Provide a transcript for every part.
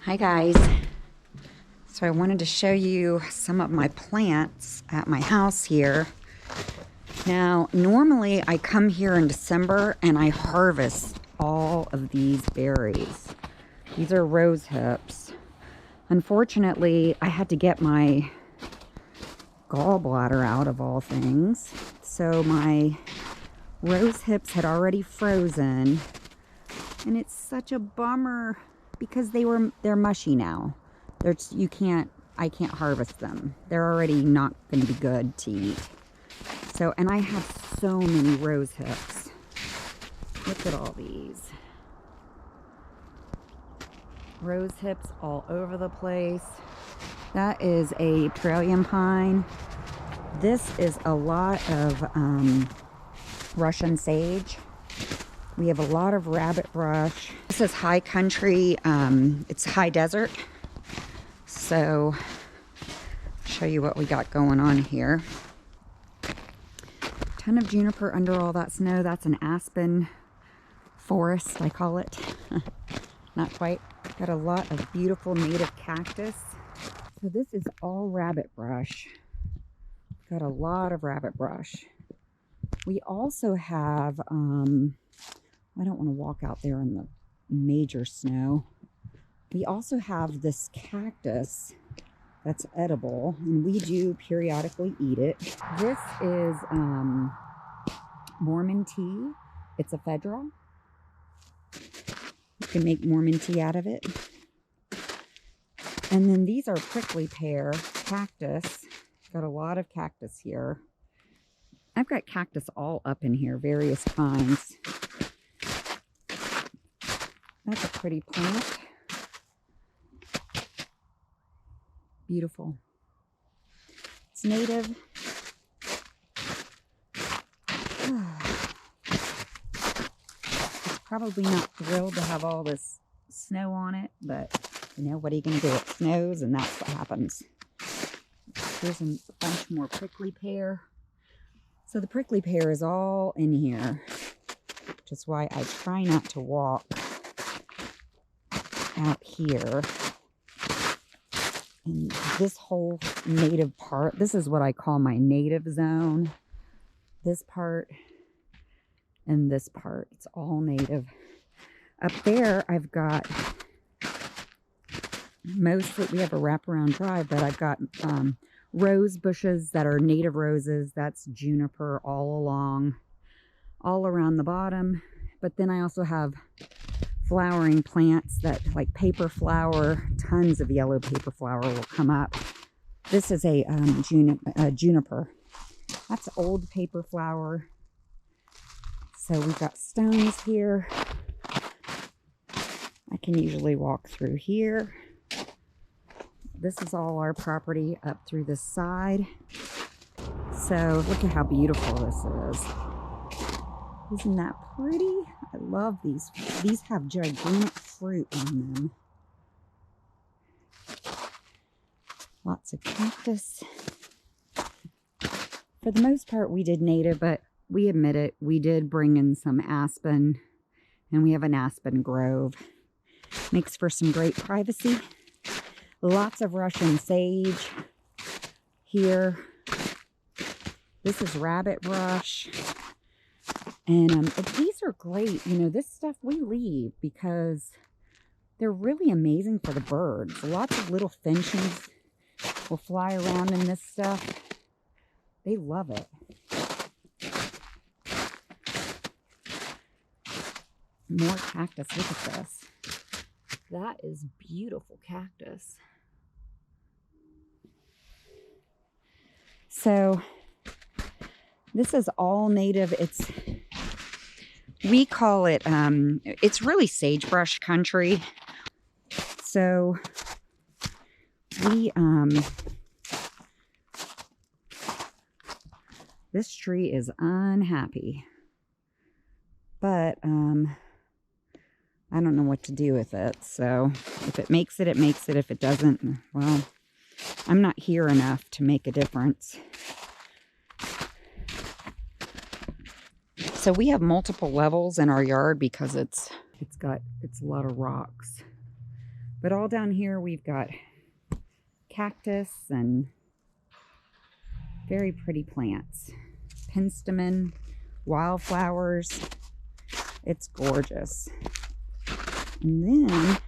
Hi guys. So I wanted to show you some of my plants at my house here. Now, normally I come here in December and I harvest all of these berries. These are rose hips. Unfortunately, I had to get my gallbladder out of all things. So my rose hips had already frozen. And it's such a bummer because they're mushy now. I can't harvest them. They're already not going to be good to eat. So, and I have so many rose hips. Look at all these. Rose hips all over the place. That is a Australian pine. This is a lot of Russian sage. We have a lot of rabbit brush. This is high country. It's high desert. So, I'll show you what we got going on here. Ton of juniper under all that snow. That's an aspen forest, I call it. Not quite. Got a lot of beautiful native cactus. So this is all rabbit brush. Got a lot of rabbit brush. We also have, I don't want to walk out there in the major snow. We also have this cactus that's edible, and we do periodically eat it. This is Mormon tea. It's ephedra. You can make Mormon tea out of it. And then these are prickly pear cactus. Got a lot of cactus here. I've got cactus all up in here, various kinds. That's a pretty plant. Beautiful. It's native. It's probably not thrilled to have all this snow on it, but you know, what are you going to do? It snows and that's what happens. Here's a bunch more prickly pear. So the prickly pear is all in here, which is why I try not to walk out here. And this whole native part, this is what I call my native zone. This part and this part, it's all native. Up there, I've got mostly, we have a wraparound drive, but I've got rose bushes that are native roses. That's juniper all along, all around the bottom. But then I also have flowering plants that like paper flower. Tons of yellow paper flower will come up. This is a juniper. That's old paper flower. So we've got stones here. I can usually walk through here. This is all our property up through this side. So look at how beautiful this is. Isn't that pretty? I love these. These have gigantic fruit on them. Lots of cactus. For the most part, we did native, but we admit it, we did bring in some aspen, and we have an aspen grove. Makes for some great privacy. Lots of Russian sage here. This is rabbit brush. And these are great. You know, this stuff we leave because they're really amazing for the birds. Lots of little finches will fly around in this stuff. They love it. More cactus. Look at this. That is beautiful cactus. So this is all native. We call it, it's really sagebrush country. So this tree is unhappy, but I don't know what to do with it. So if it makes it, it makes it. If it doesn't, well, I'm not here enough to make a difference. So we have multiple levels in our yard because it's a lot of rocks. But all down here we've got cactus and very pretty plants. Penstemon, wildflowers. It's gorgeous. And then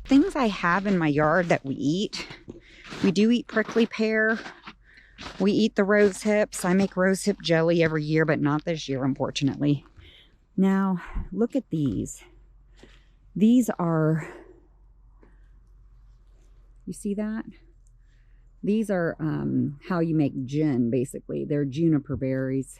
things I have in my yard that we eat. We do eat prickly pear. We eat the rose hips. I make rose hip jelly every year, but not this year, unfortunately. Now, look at these. These are, you see that? These are how you make gin, basically. They're juniper berries.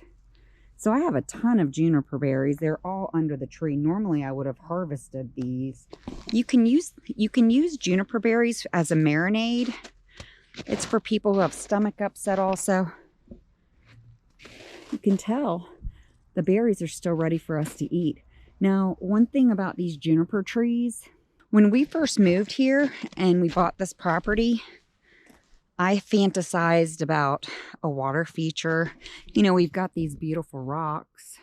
So I have a ton of juniper berries. They're all under the tree. Normally I would have harvested these. You can use juniper berries as a marinade. It's for people who have stomach upset also. You can tell the berries are still ready for us to eat. Now, one thing about these juniper trees, when we first moved here and we bought this property, I fantasized about a water feature. You know, we've got these beautiful rocks.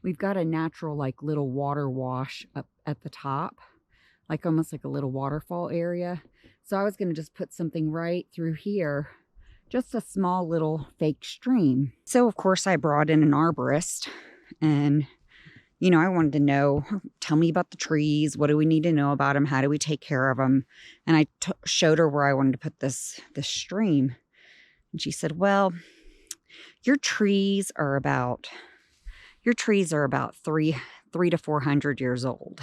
We've got a natural, like, little water wash up at the top, like almost like a little waterfall area. So I was going to just put something right through here, just a small little fake stream. So, of course, I brought in an arborist and, you know, I wanted to know, tell me about the trees. What do we need to know about them? How do we take care of them? And I showed her where I wanted to put this stream. And she said, well, your trees are about 300 to 400 years old.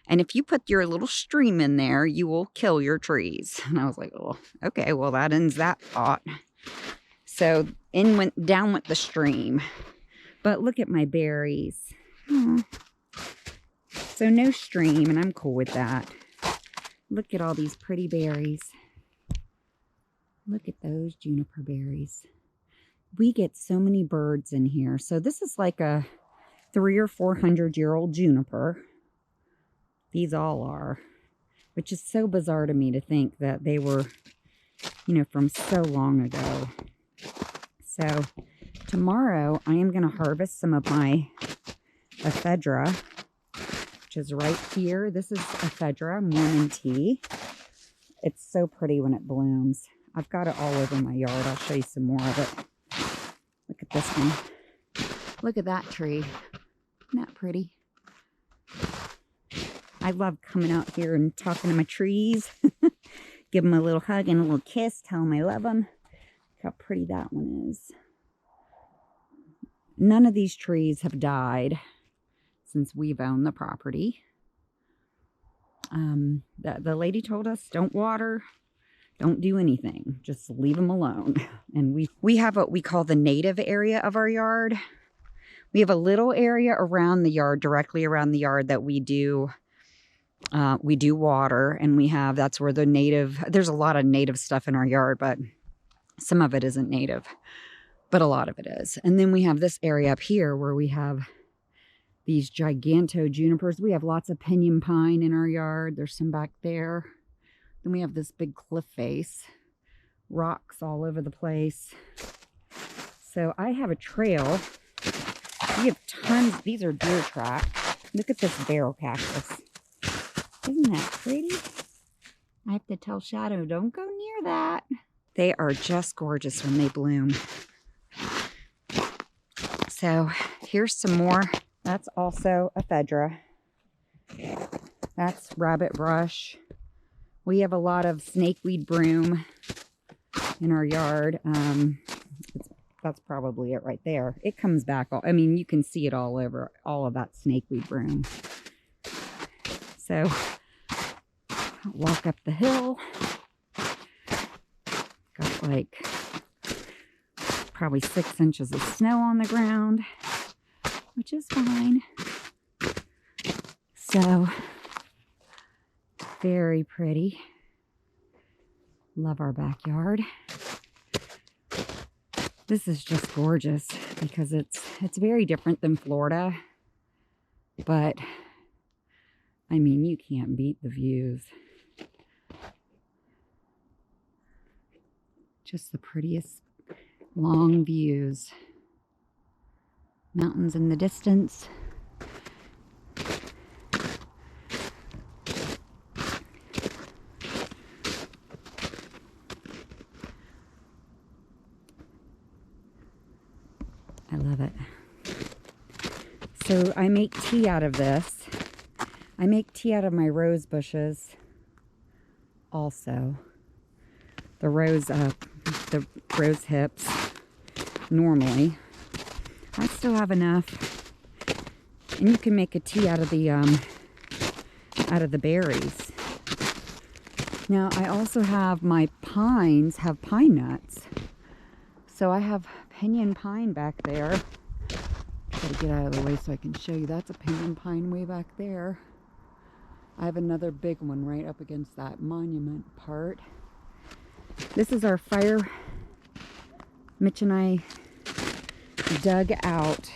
And if you put your little stream in there, you will kill your trees. And I was like, oh, okay, well, that ends that thought. So down went the stream. But look at my berries. So no stream, and I'm cool with that. Look at all these pretty berries. Look at those juniper berries. We get so many birds in here. So this is like a 300 or 400-year-old juniper. These all are, which is so bizarre to me to think that they were, you know, from so long ago. So tomorrow I am going to harvest some of my ephedra, which is right here. This is ephedra, morning tea. It's so pretty when it blooms. I've got it all over my yard. I'll show you some more of it. Look at this one. Look at that tree. Isn't that pretty? I love coming out here and talking to my trees. Give them a little hug and a little kiss. Tell them I love them. Look how pretty that one is. None of these trees have died since we've owned the property. The lady told us, don't water, don't do anything, just leave them alone. And we have what we call the native area of our yard. We have a little area around the yard, directly around the yard, that we do water, and that's where there's a lot of native stuff in our yard, but some of it isn't native, but a lot of it is. And then we have this area up here where we have these giganto junipers. We have lots of pinyon pine in our yard. There's some back there. Then we have this big cliff face, rocks all over the place. So I have a trail. We have tons. These are deer tracks. Look at this barrel cactus. Isn't that pretty? I have to tell Shadow, don't go near that. They are just gorgeous when they bloom. So here's some more. That's also ephedra. That's rabbit brush. We have a lot of snakeweed broom in our yard. That's probably it right there. It comes back. I mean, you can see it all over, all of that snakeweed broom. So, walk up the hill. Got like probably 6 inches of snow on the ground, which is fine. So, very pretty. Love our backyard. This is just gorgeous because it's very different than Florida, but I mean, you can't beat the views. Just the prettiest long views. Mountains in the distance. love it. So I make tea out of this. I make tea out of my rose bushes also. The rose hips normally. I still have enough. And you can make a tea out of the berries. Now I also have my pines have pine nuts. So I have pinyon pine back there. Gotta get out of the way so I can show you. That's a pinyon pine way back there. I have another big one right up against that monument part. This is our fire. Mitch and I dug out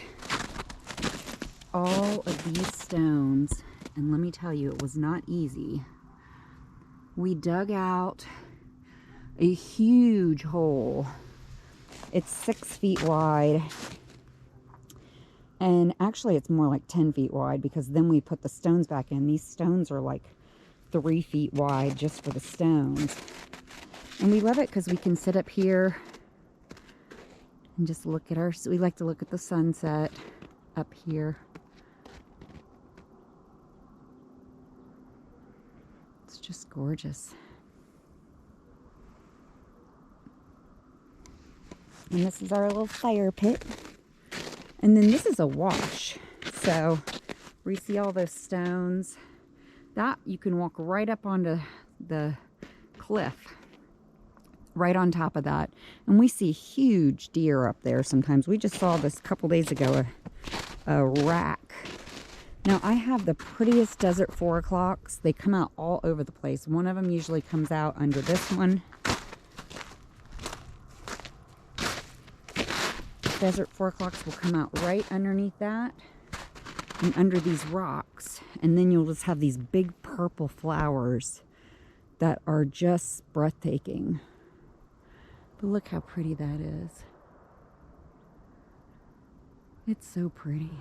all of these stones, and let me tell you, it was not easy. We dug out a huge hole. It's 6 feet wide, and actually it's more like 10 feet wide because then we put the stones back in. These stones are like 3 feet wide just for the stones. And we love it because we can sit up here and just look at we like to look at the sunset up here. It's just gorgeous. And this is our little fire pit. And then this is a wash. So we see all those stones. That you can walk right up onto the cliff. Right on top of that. And we see huge deer up there sometimes. We just saw this a couple days ago, a rack. Now I have the prettiest desert 4 o'clocks. They come out all over the place. One of them usually comes out under this one. Desert 4 o'clocks will come out right underneath that and under these rocks. And then you'll just have these big purple flowers that are just breathtaking. But look how pretty that is. It's so pretty.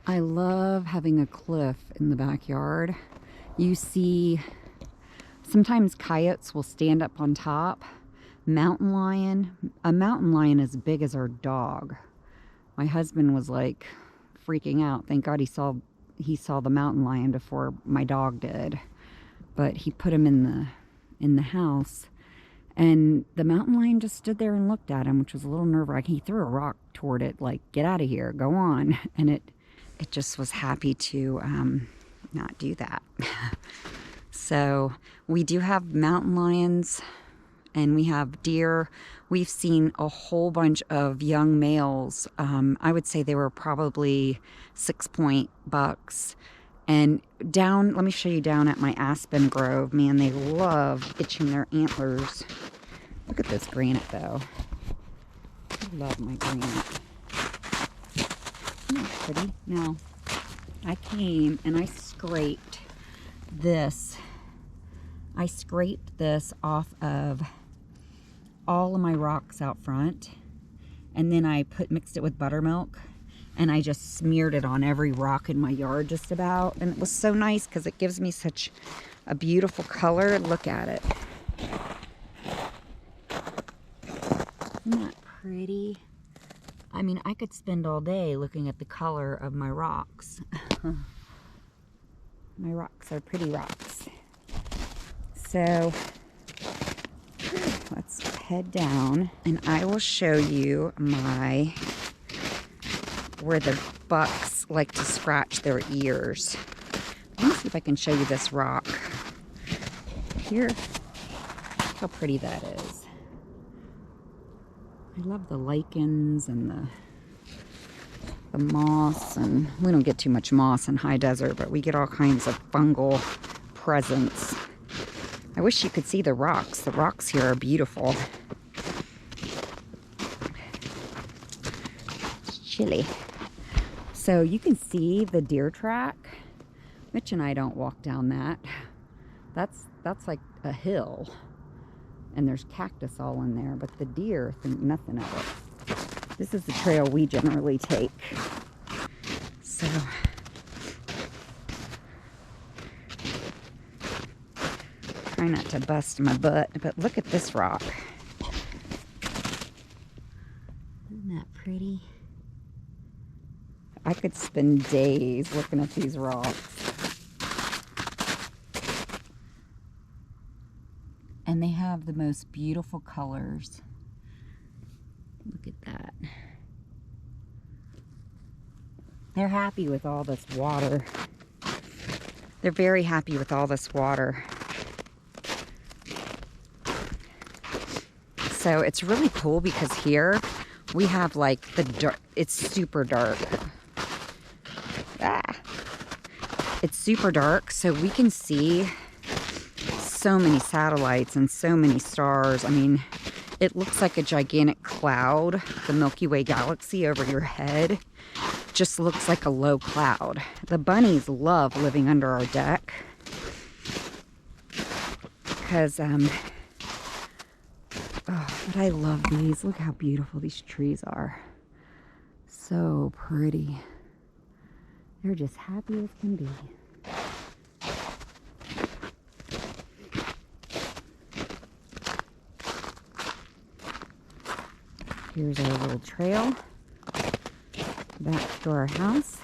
I love having a cliff in the backyard. You see, sometimes coyotes will stand up on top. Mountain lion. A mountain lion as big as our dog. My husband was like freaking out. Thank God he saw the mountain lion before my dog did. But he put him in the house, and the mountain lion just stood there and looked at him, which was a little nerve-wracking. He threw a rock toward it, like, get out of here, go on. And it just was happy to not do that. So we do have mountain lions, and we have deer. We've seen a whole bunch of young males. I would say they were probably 6-point bucks. And down, let me show you down at my aspen grove. Man, they love itching their antlers. Look at this granite, though. I love my granite. Isn't that pretty? Now, I came and I scraped this. I scraped this off of all of my rocks out front. And then I mixed it with buttermilk. And I just smeared it on every rock in my yard just about. And it was so nice because it gives me such a beautiful color. Look at it. Isn't that pretty? I mean, I could spend all day looking at the color of my rocks. My rocks are pretty rocks. So let's head down and I will show you where the bucks like to scratch their ears. Let me see if I can show you this rock. Here, look how pretty that is. I love the lichens and the moss, and we don't get too much moss in high desert, but we get all kinds of fungal presents. I wish you could see the rocks. The rocks here are beautiful. It's chilly. So you can see the deer track. Mitch and I don't walk down that. That's like a hill. And there's cactus all in there, but the deer think nothing of it. This is the trail we generally take. So try not to bust my butt, but look at this rock. could spend days looking at these rocks. And they have the most beautiful colors. Look at that. They're happy with all this water. They're very happy with all this water. So it's really cool because here we have like the dark, it's super dark. It's super dark, so we can see so many satellites and so many stars. I mean, it looks like a gigantic cloud. The Milky Way galaxy over your head just looks like a low cloud. The bunnies love living under our deck because but I love these. Look how beautiful these trees are. So pretty. They're just happy as can be. Here's our little trail back to our house.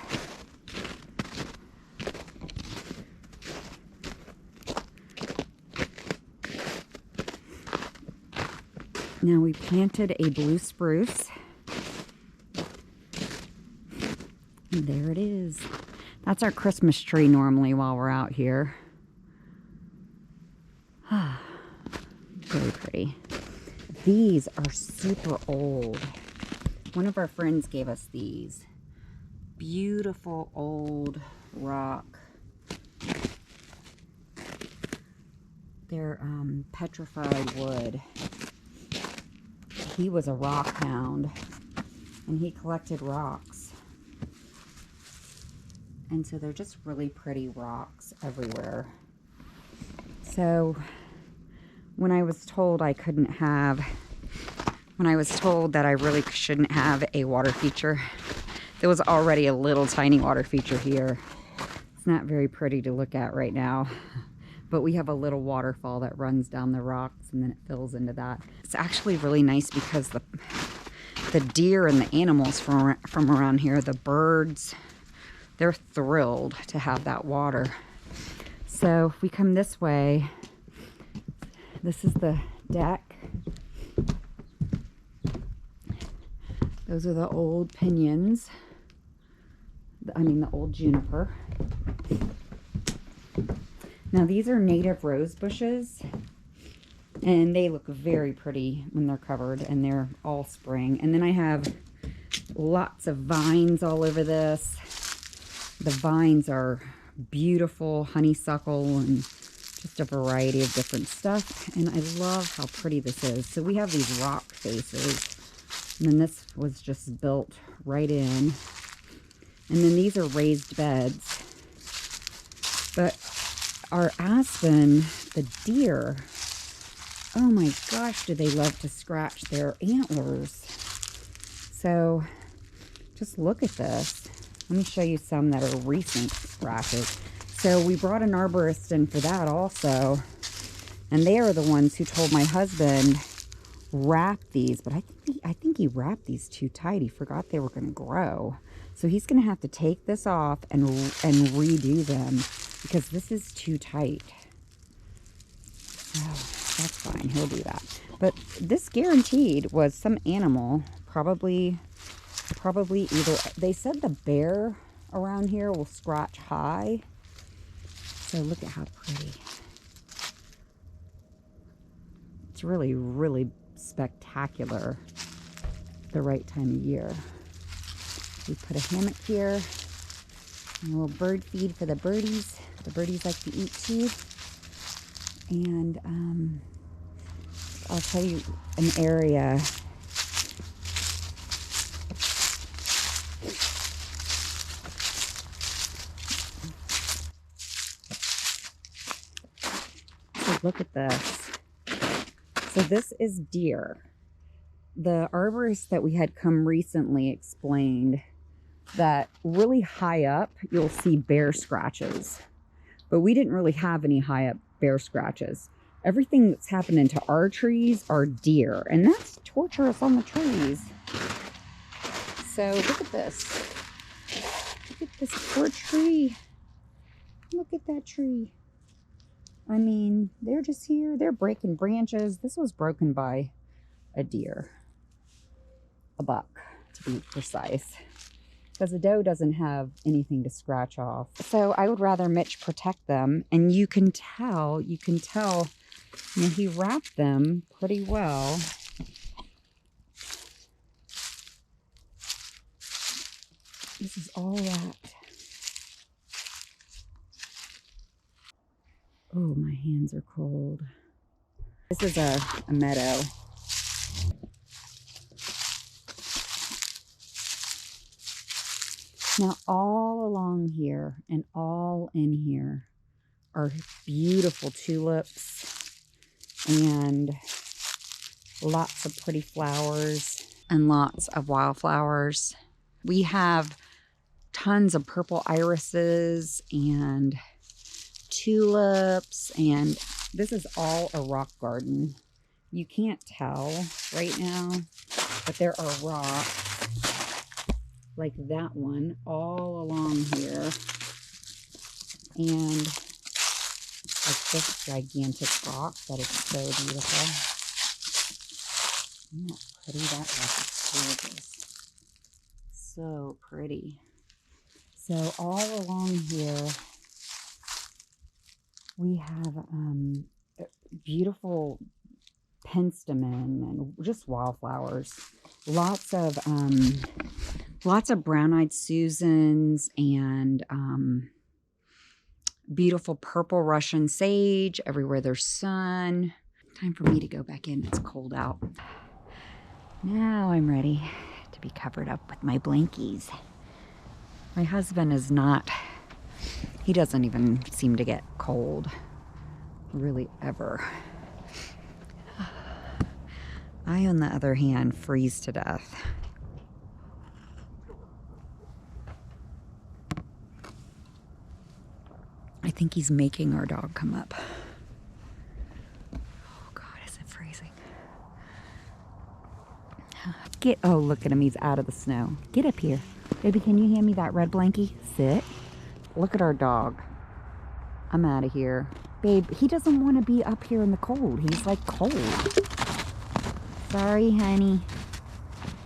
Now we planted a blue spruce. And there it is. That's our Christmas tree normally while we're out here. Very pretty. These are super old. One of our friends gave us these. Beautiful old rock. They're petrified wood. He was a rock hound and he collected rocks. And so they're just really pretty rocks everywhere. So when I was told I couldn't have, when I was told that I really shouldn't have a water feature, there was already a little tiny water feature here. It's not very pretty to look at right now, but we have a little waterfall that runs down the rocks and then it fills into that. It's actually really nice because the deer and the animals from around here, the birds, they're thrilled to have that water. So if we come this way, this is the deck. Those are the old pinions. I mean the old juniper. Now these are native rose bushes and they look very pretty when they're covered and they're all spring. And then I have lots of vines all over this. The vines are beautiful, honeysuckle and just a variety of different stuff. And I love how pretty this is. So we have these rock faces. And then this was just built right in. And then these are raised beds. But our aspen, the deer, oh my gosh, do they love to scratch their antlers. So just look at this. Let me show you some that are recent scratches. So we brought an arborist in for that also. And they are the ones who told my husband, wrap these. But I think he wrapped these too tight. He forgot they were going to grow. So he's going to have to take this off and redo them because this is too tight. Oh, that's fine. He'll do that. But this guaranteed was some animal, probably either, they said the bear around here will scratch high. So look at how pretty. It's really, really spectacular the right time of year. We put a hammock here, and a little bird feed for the birdies. The birdies like to eat too. And I'll tell you an area. So look at this. So this is deer. The arborist that we had come recently explained that really high up you'll see bear scratches, but we didn't really have any high up bear scratches. Everything that's happened into our trees are deer, and that's torturous on the trees. So look at this. This poor tree. Look at that tree. I mean, they're just here. They're breaking branches. This was broken by a deer. A buck, to be precise. Because the doe doesn't have anything to scratch off. So I would rather Mitch protect them. And you can tell, you know, he wrapped them pretty well. This is all wrapped. Oh, my hands are cold. This is a meadow. Now, all along here and all in here are beautiful tulips and lots of pretty flowers and lots of wildflowers. We have tons of purple irises and tulips, and this is all a rock garden. You can't tell right now, but there are rocks like that one all along here, and like this gigantic rock that is so beautiful. Isn't that pretty? That rock is gorgeous. So pretty. So all along here we have beautiful penstemon and just wildflowers. Lots of brown-eyed Susans and beautiful purple Russian sage everywhere there's sun. Time for me to go back in. It's cold out. Now I'm ready to be covered up with my blankies. My husband is not, he doesn't even seem to get cold, really, ever. I, on the other hand, freeze to death. I think he's making our dog come up. Oh God, is it freezing? Oh, look at him, he's out of the snow. Get up here. Baby, can you hand me that red blankie? Sit. Look at our dog. I'm out of here. Babe, he doesn't want to be up here in the cold. He's like cold. Sorry, honey.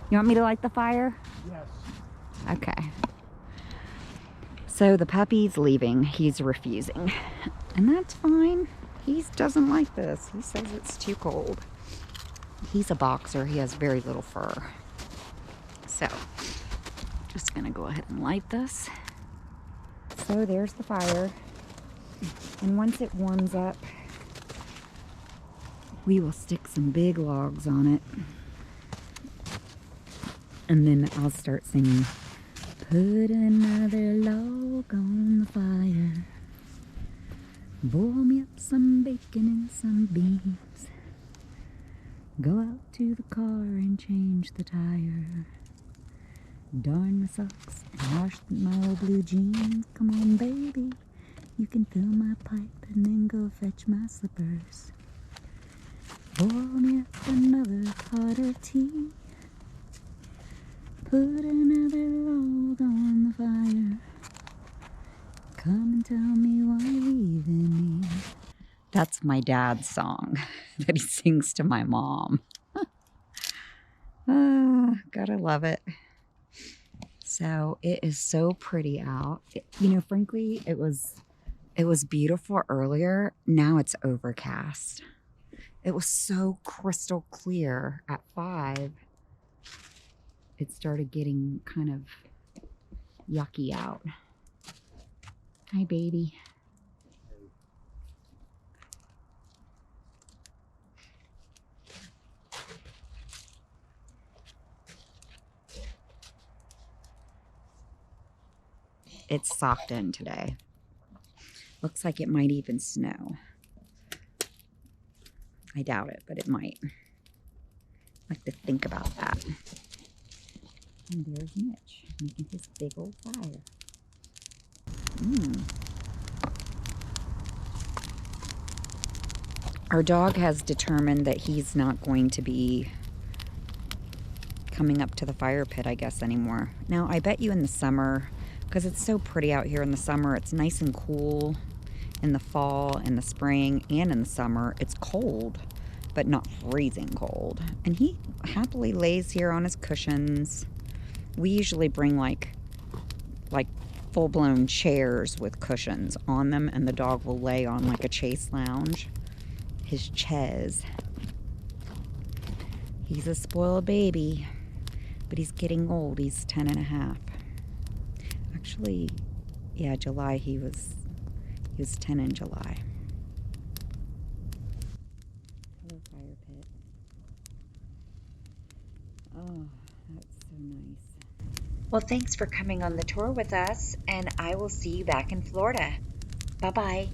You want me to light the fire? Yes. Okay. So the puppy's leaving. He's refusing. And that's fine. He doesn't like this. He says it's too cold. He's a boxer. He has very little fur. So, just gonna go ahead and light this. So there's the fire. And once it warms up, we will stick some big logs on it. And then I'll start singing, put another log on the fire. Boil me up some bacon and some beans. Go out to the car and change the tire. Darn my socks and wash my old blue jeans. Come on, baby, you can fill my pipe and then go fetch my slippers. Pour me up another pot of tea. Put another log on the fire. Come and tell me why you're leaving me. That's my dad's song that he sings to my mom. Gotta love it. So it is so pretty out. You know, frankly, it was beautiful earlier. Now it's overcast. It was so crystal clear at 5. It started getting kind of yucky out. Hi, baby. It's softened today. Looks like it might even snow. I doubt it, but it might. I like to think about that. And there's Mitch making his big old fire. Our dog has determined that he's not going to be coming up to the fire pit, I guess, anymore. Now, I bet you in the summer because it's so pretty out here in the summer. It's nice and cool in the fall, in the spring, and in the summer. It's cold, but not freezing cold. And he happily lays here on his cushions. We usually bring like full-blown chairs with cushions on them, and the dog will lay on like a chase lounge. His Ches. He's a spoiled baby, but he's getting old. He's 10 and a half. Actually, yeah, July he was 10 in July. Hello, fire pit. Oh, that's so nice. Well, thanks for coming on the tour with us, and I will see you back in Florida. Bye-bye.